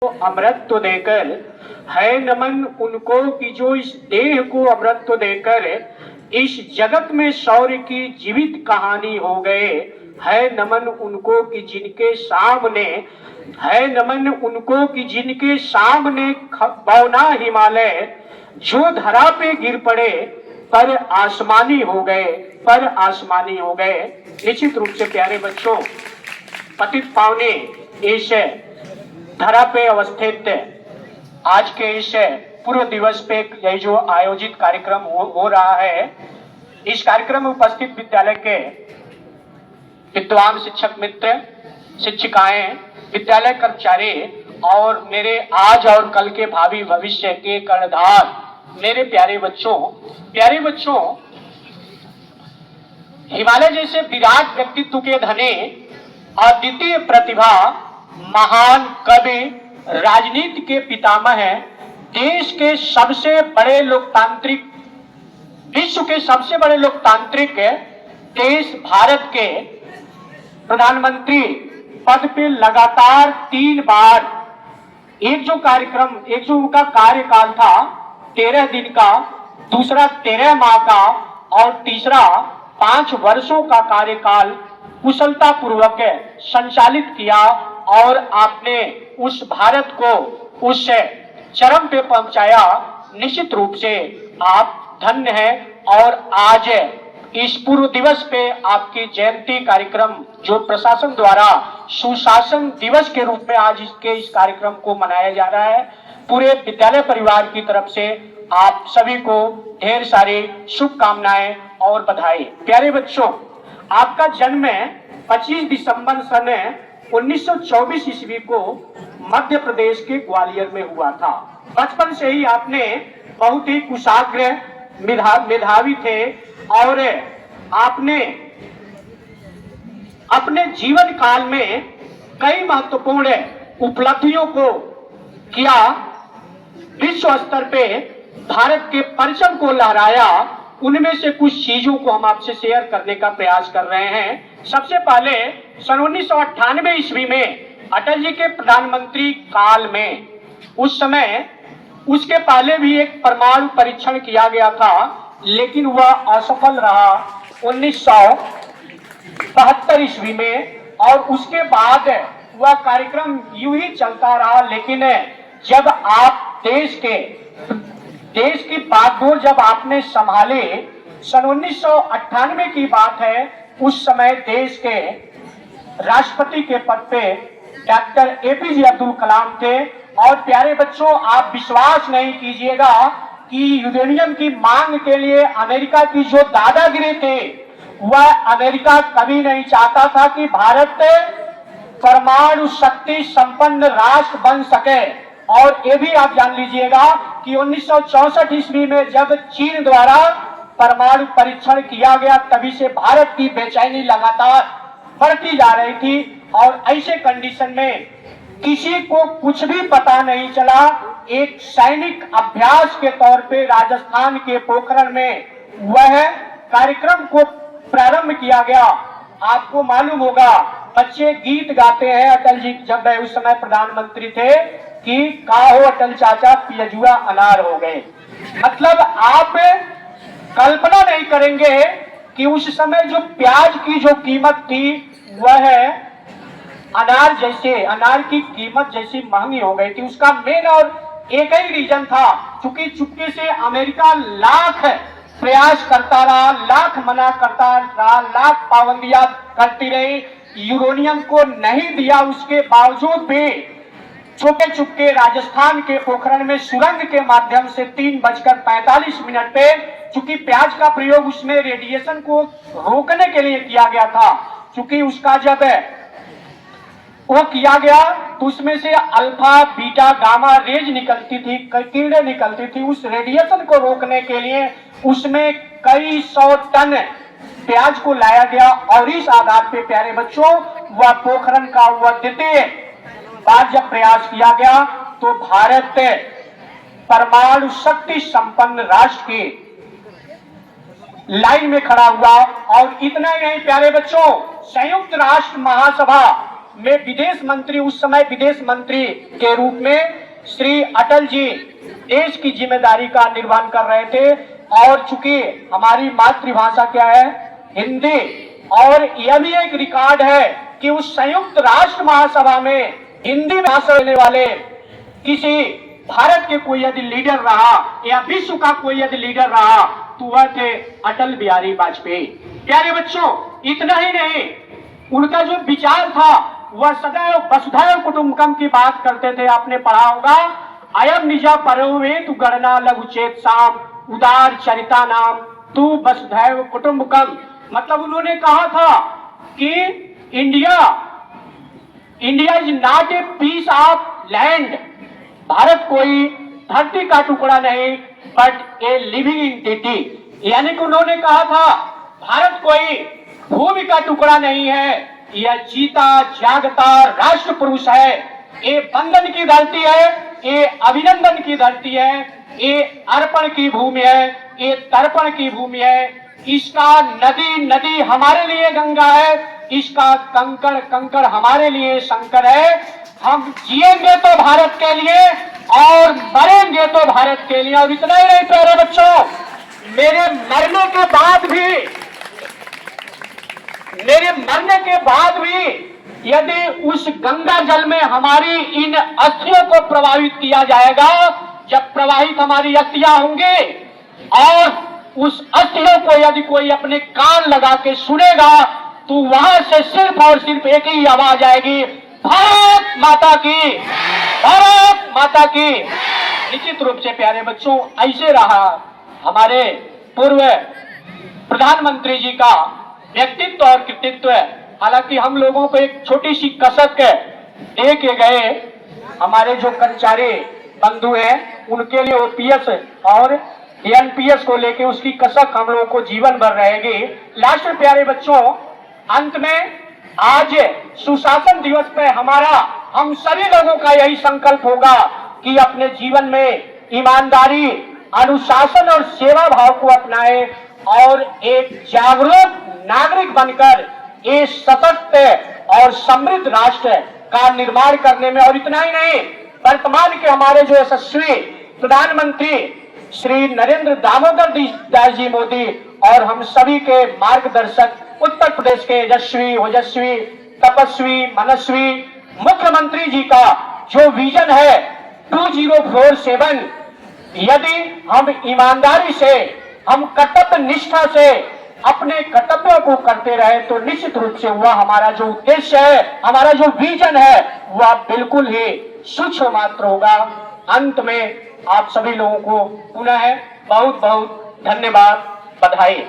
अमृतत्व देकर है नमन उनको कि जो इस देह को अमृतत्व देकर इस जगत में शौर्य की जीवित कहानी हो गए। है नमन उनको कि जिनके सामने है नमन उनको कि जिनके सामने बौना हिमालय जो धरा पे गिर पड़े पर आसमानी हो गए, पर आसमानी हो गए। निश्चित रूप से प्यारे बच्चों, पतित पावने इस धरा पे अवस्थित आज के इस पूर्व दिवस पे यह जो आयोजित कार्यक्रम हो रहा है, इस कार्यक्रम में उपस्थित विद्यालय के विद्वान शिक्षक मित्र, शिक्षिकाएं, विद्यालय कर्मचारी और मेरे आज और कल के भावी भविष्य के कर्णधार मेरे प्यारे बच्चों, हिमालय जैसे विराट व्यक्तित्व के धनी अद्वितीय प्रतिभा, महान कवि, राजनीति के पितामह, देश के सबसे बड़े लोकतांत्रिक, विश्व के सबसे बड़े लोकतांत्रिक देश भारत के प्रधानमंत्री पद पे लगातार 3 बार एक जो उनका कार्यकाल था 13 दिन का, दूसरा 13 माह का और तीसरा 5 वर्षों का कार्यकाल कुशलता पूर्वक संचालित किया और आपने उस भारत को उस चरम पे पहुंचाया। निश्चित रूप से आप धन्य हैं। और आज इस पूर्व दिवस पे आपकी जयंती कार्यक्रम जो प्रशासन द्वारा सुशासन दिवस के रूप में आज इस कार्यक्रम को मनाया जा रहा है, पूरे विद्यालय परिवार की तरफ से आप सभी को ढेर सारी शुभकामनाएं और बधाई। प्यारे बच्चों, आपका जन्म 25 दिसंबर सन 1924 ईस्वी को मध्य प्रदेश के ग्वालियर में हुआ था। बचपन से ही आपने बहुत ही कुशाग्र मेधावी थे और आपने अपने जीवन काल में कई महत्वपूर्ण उपलब्धियों को किया। विश्व स्तर पे भारत के परचम को लहराया। उनमें से कुछ चीजों को हम आपसे शेयर करने का प्रयास कर रहे हैं। सबसे पहले सन 1998 ईस्वी में अटल जी के प्रधानमंत्री काल में, उस समय उसके पहले भी एक परमाणु परीक्षण किया गया था, लेकिन वह असफल रहा 1972 ईस्वी में। और उसके बाद वह कार्यक्रम यूं ही चलता रहा। लेकिन जब आप देश की बागडोर जब आपने संभाले, सन 1998 की बात है, उस समय देश के राष्ट्रपति के पद पे डॉक्टर एपीजे अब्दुल कलाम थे। और प्यारे बच्चों, आप विश्वास नहीं कीजिएगा कि यूरेनियम की मांग के लिए अमेरिका की जो दादागिरी थी, वह अमेरिका कभी नहीं चाहता था कि भारत परमाणु शक्ति संपन्न राष्ट्र बन सके। और ये भी आप जान लीजिएगा कि 1964 ईस्वी में जब चीन द्वारा परमाणु परीक्षण किया गया, तभी से भारत की बेचैनी लगातार बढ़ती जा रही थी। और ऐसे कंडीशन में किसी को कुछ भी पता नहीं चला। एक सैनिक अभ्यास के तौर पे राजस्थान के पोखरण में वह कार्यक्रम को प्रारंभ किया गया। आपको मालूम होगा, बच्चे गीत गाते हैं अटल जी जब वह उस समय प्रधानमंत्री थे कि का हो अटल चाचा पियजुआ अनार हो गए। मतलब आप कल्पना नहीं करेंगे कि उस समय जो प्याज की जो कीमत थी, वह अनार की कीमत जैसी महंगी हो गई थी। उसका मेन और एक ही रीजन था, चूंकि चुपके से अमेरिका लाख प्रयास करता रहा, लाख मना करता रहा, लाख पाबंदियां करती रही, यूरेनियम को नहीं दिया। उसके बावजूद भी चुपके राजस्थान के पोखरण में सुरंग के माध्यम से 3:45 पे, चूंकि प्याज का प्रयोग उसमें रेडिएशन को रोकने के लिए किया गया था, चूंकि उसका जब वो किया गया तो उसमें से अल्फा बीटा गामा रेज निकलती थी, किरणें निकलती थी। उस रेडिएशन को रोकने के लिए उसमें कई 100 टन प्याज को लाया गया। और इस आधार पे प्यारे बच्चों, वह पोखरण का वह द्वितीय बार जब प्रयास किया गया तो भारत परमाणु शक्ति संपन्न राष्ट्र की लाइन में खड़ा हुआ। और इतना ही नहीं प्यारे बच्चों, संयुक्त राष्ट्र महासभा में विदेश मंत्री, उस समय विदेश मंत्री के रूप में श्री अटल जी देश की जिम्मेदारी का निर्वहन कर रहे थे। और चूंकि हमारी मातृभाषा क्या है, हिंदी, और यह भी एक रिकॉर्ड है कि उस संयुक्त राष्ट्र महासभा में हिंदी भाषा बोलने वाले किसी भारत के कोई यदि लीडर रहा या विश्व का कोई यदि लीडर रहा तो वह थे अटल बिहारी वाजपेयी। प्यारे बच्चों, इतना ही नहीं, उनका जो विचार था वह सदैव वसुधैव कुटुंबकम की बात करते थे। आपने पढ़ा होगा, अयम निजा परोवेतु गणना लघुचेत साम उदार चरिता नाम तू वसुधैव कुटुंबकम। मतलब उन्होंने कहा था कि India is not a piece of land, Bharat कोई धरती का टुकड़ा नहीं बट ए लिविंग एंटिटी। यानी कि उन्होंने कहा था भारत कोई भूमि का टुकड़ा नहीं है, यह जीता जागता राष्ट्र पुरुष है। ये बंधन की धरती है, ये अभिनंदन की धरती है, ये अर्पण की भूमि है, ये तर्पण की भूमि है। इसका नदी हमारे लिए गंगा है, इसका कंकड़ हमारे लिए शंकर है। हम जिएंगे तो भारत के लिए और मरेंगे तो भारत के लिए। और इतना ही नहीं प्यारे बच्चों, मेरे मरने के बाद भी यदि उस गंगा जल में हमारी इन अस्थियों को प्रवाहित किया जाएगा, जब प्रवाहित हमारी अस्थियां होंगी और उस अस्थियों को यदि कोई अपने कान लगा के सुनेगा तो वहां से सिर्फ और सिर्फ एक ही आवाज आएगी, भारत माता की, भारत माता की। निश्चित रूप से प्यारे बच्चों, ऐसे रहा हमारे पूर्व प्रधानमंत्री जी का व्यक्तित्व और कृतित्व। हालांकि हम लोगों को एक छोटी सी कसक दे के गए, हमारे जो कर्मचारी बंधु हैं उनके लिए ओपीएस और एनपीएस को लेके उसकी कसक हम लोगों को जीवन भर रहेगी। लास्ट में प्यारे बच्चों, अंत में आज सुशासन दिवस पे हम सभी लोगों का यही संकल्प होगा कि अपने जीवन में ईमानदारी, अनुशासन और सेवा भाव को अपनाएं और एक जागरूक नागरिक बनकर एक सशक्त और समृद्ध राष्ट्र का निर्माण करने में। और इतना ही नहीं, वर्तमान के हमारे जो यशस्वी प्रधानमंत्री श्री नरेंद्र दामोदर दास जी मोदी और हम सभी के मार्गदर्शक उत्तर प्रदेश के यशस्वी, ओजस्वी, तपस्वी, मनस्वी मुख्यमंत्री जी का जो विजन है 2047, यदि हम ईमानदारी से, हम कर्तव्य निष्ठा से अपने कर्तव्यों को करते रहे तो निश्चित रूप से वह हमारा जो उद्देश्य है, हमारा जो विजन है, वह बिल्कुल ही सूक्ष्म मात्र होगा। अंत में आप सभी लोगों को पुनः बहुत बहुत धन्यवाद, बधाई।